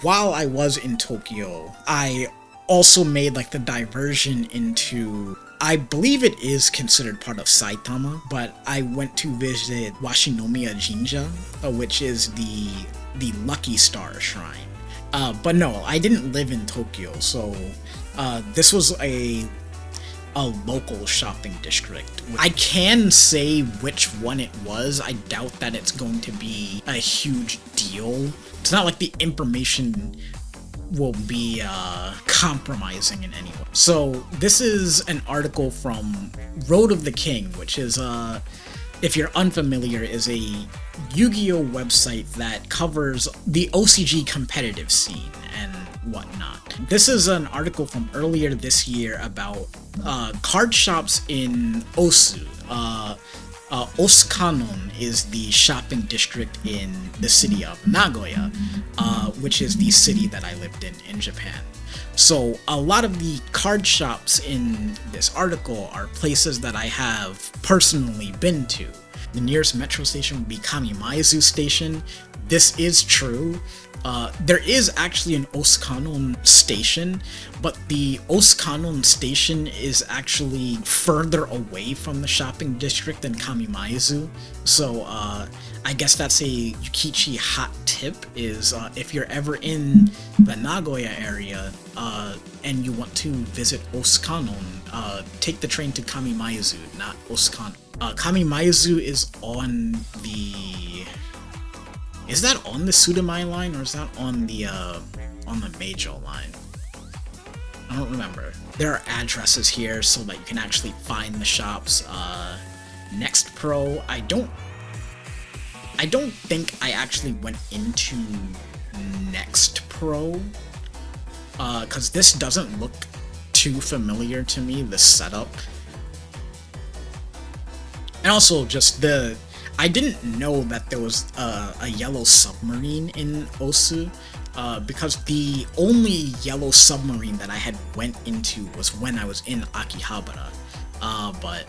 while I was in Tokyo, I also made like the diversion into, I believe it is considered part of Saitama, but I went to visit Washinomiya Jinja, which is the Lucky Star Shrine. But no, I didn't live in Tokyo, so this was a local shopping district. I can say which one it was. I doubt that it's going to be a huge deal. It's not like the information will be compromising in any way. So this is an article from Road of the King, which is, if you're unfamiliar, is a Yu-Gi-Oh website that covers the OCG competitive scene and whatnot. This is an article from earlier this year about card shops in Osu. Osukanon is the shopping district in the city of Nagoya, which is the city that I lived in Japan. So a lot of the card shops in this article are places that I have personally been to. The nearest metro station would be Kamimaizu Station. This is true. There is actually an Osukanon station, but the Osukanon station is actually further away from the shopping district than Kamimaizu. So I guess that's a Yukichi hot tip, is if you're ever in the Nagoya area and you want to visit Osukanon, take the train to Kamimaizu, not Osukanon. Kamimaizu is on the... Is that on the Sudamai line, or is that on the Meijo line? I don't remember. There are addresses here so that you can actually find the shops. Next Pro, I don't think I actually went into Next Pro, because this doesn't look too familiar to me, the setup. And also just I didn't know that there was a yellow submarine in Osu, because the only yellow submarine that I had went into was when I was in Akihabara. But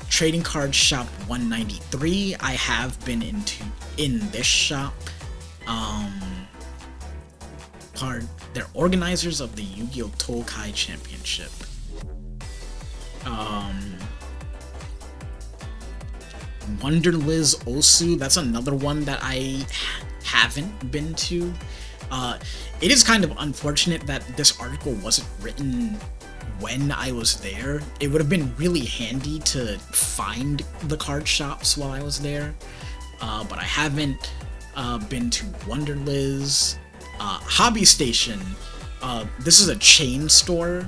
Trading Card Shop 193, I have been in this shop. They're organizers of the Yu-Gi-Oh! Tokai Championship. Wonderliz Osu, that's another one that I haven't been to. It is kind of unfortunate that this article wasn't written when I was there. It would have been really handy to find the card shops while I was there, but I haven't been to Wonderliz. Hobby Station, this is a chain store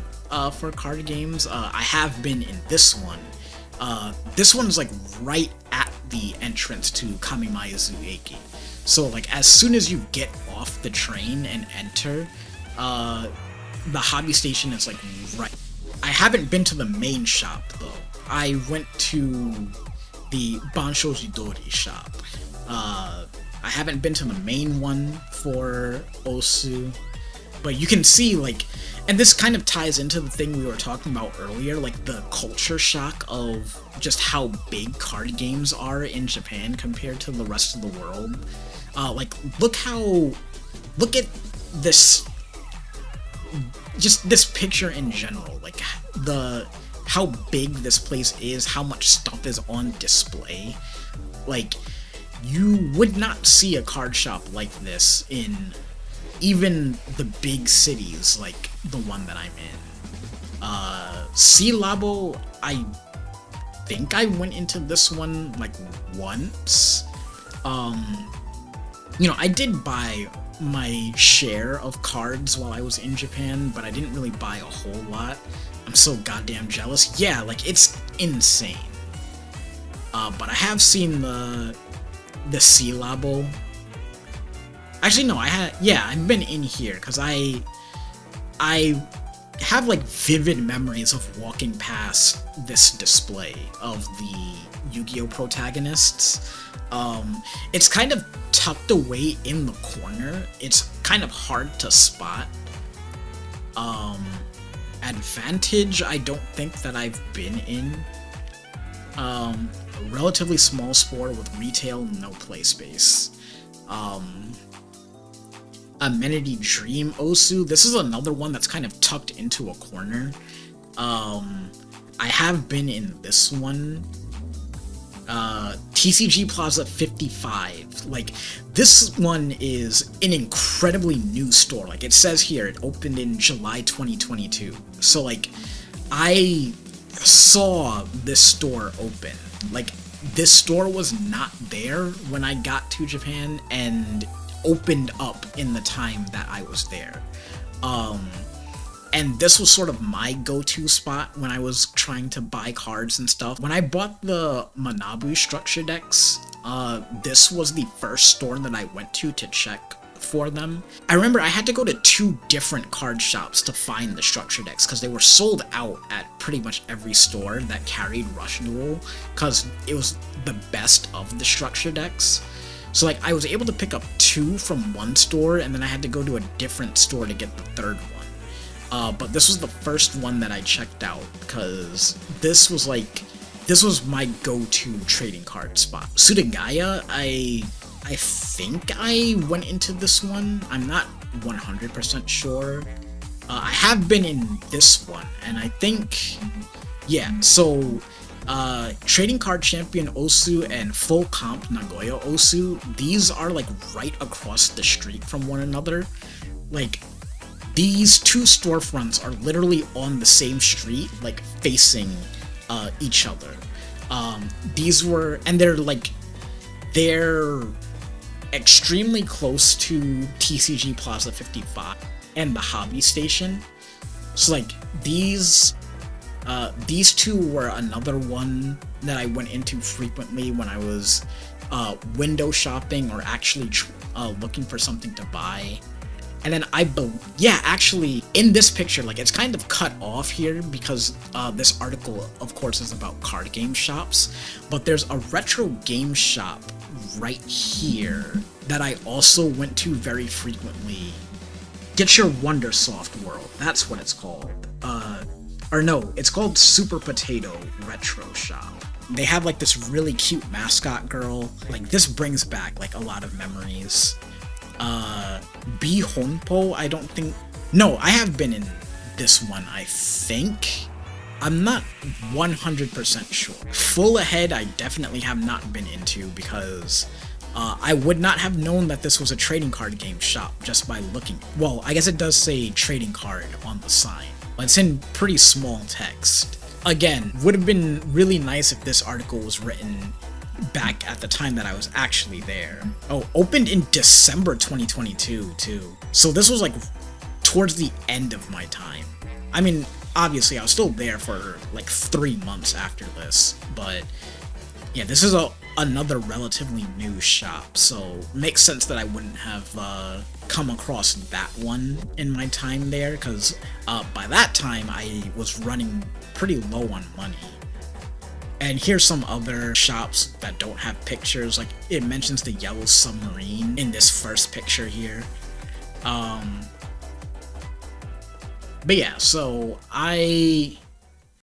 for card games. I have been in this one. This one's like right at the entrance to Kamimaizu Eki. So like as soon as you get off the train and enter, the Hobby Station is like right. I haven't been to the main shop though. I went to the Banshojidori shop. I haven't been to the main one for Osu, but you can see like, and this kind of ties into the thing we were talking about earlier, like the culture shock of just how big card games are in Japan compared to the rest of the world. Like, look at this, just this picture in general, like how big this place is, how much stuff is on display. Like, you would not see a card shop like this in even the big cities like the one that I'm in. Sea Labo, I think I went into this one like once. You know, I did buy my share of cards while I was in Japan, but I didn't really buy a whole lot. I'm so goddamn jealous. Yeah, like, it's insane. But I have seen the Sea Labo. Actually, no, I've been in here, because I have, like, vivid memories of walking past this display of the Yu-Gi-Oh! Protagonists. It's kind of tucked away in the corner. It's kind of hard to spot. Advantage, I don't think that I've been in. A relatively small store with retail, no play space. Amenity Dream Osu. This is another one that's kind of tucked into a corner. I have been in this one. TCG Plaza 55. Like, this one is an incredibly new store. Like, it says here, it opened in July 2022. So, like, I saw this store open. Like, this store was not there when I got to Japan and opened up in the time that I was there. And this was sort of my go-to spot when I was trying to buy cards and stuff. When I bought the Manabu structure decks, this was the first store that I went to check for them. I remember I had to go to 2 different card shops to find the structure decks because they were sold out at pretty much every store that carried Rush Duel because it was the best of the structure decks. So like I was able to pick up 2 from one store and then I had to go to a different store to get the third one. But this was the first one that I checked out because this was my go-to trading card spot. Sudagaya, I think I went into this one. I'm not 100% sure. I have been in this one, and I think, yeah, so Trading Card Champion Osu and Full Comp Nagoya Osu, these are like right across the street from one another. Like, these 2 storefronts are literally on the same street, like facing each other. These were, and they're extremely close to TCG Plaza 55 and the Hobby Station. So like these 2 were another one that I went into frequently when I was window shopping or actually looking for something to buy. And then actually, in this picture, like, it's kind of cut off here because this article, of course, is about card game shops. But there's a retro game shop right here that I also went to very frequently. Get Your Wondersoft World. That's what it's called. Or no, it's called Super Potato Retro Shop. They have, like, this really cute mascot girl. Like, this brings back, like, a lot of memories. B Honpo, I don't think... No, I have been in this one, I think. I'm not 100% sure. Full Ahead, I definitely have not been into because I would not have known that this was a trading card game shop just by looking. Well, I guess it does say trading card on the sign. It's in pretty small text. Again, would have been really nice if this article was written back at the time that I was actually there. Oh, opened in December 2022 too. So this was like towards the end of my time. I mean, obviously I was still there for like 3 months after this, but yeah, this is another relatively new shop, so makes sense that I wouldn't have come across that one in my time there, because by that time I was running pretty low on money. And here's some other shops that don't have pictures. Like, it mentions the Yellow Submarine in this first picture here. But yeah, so I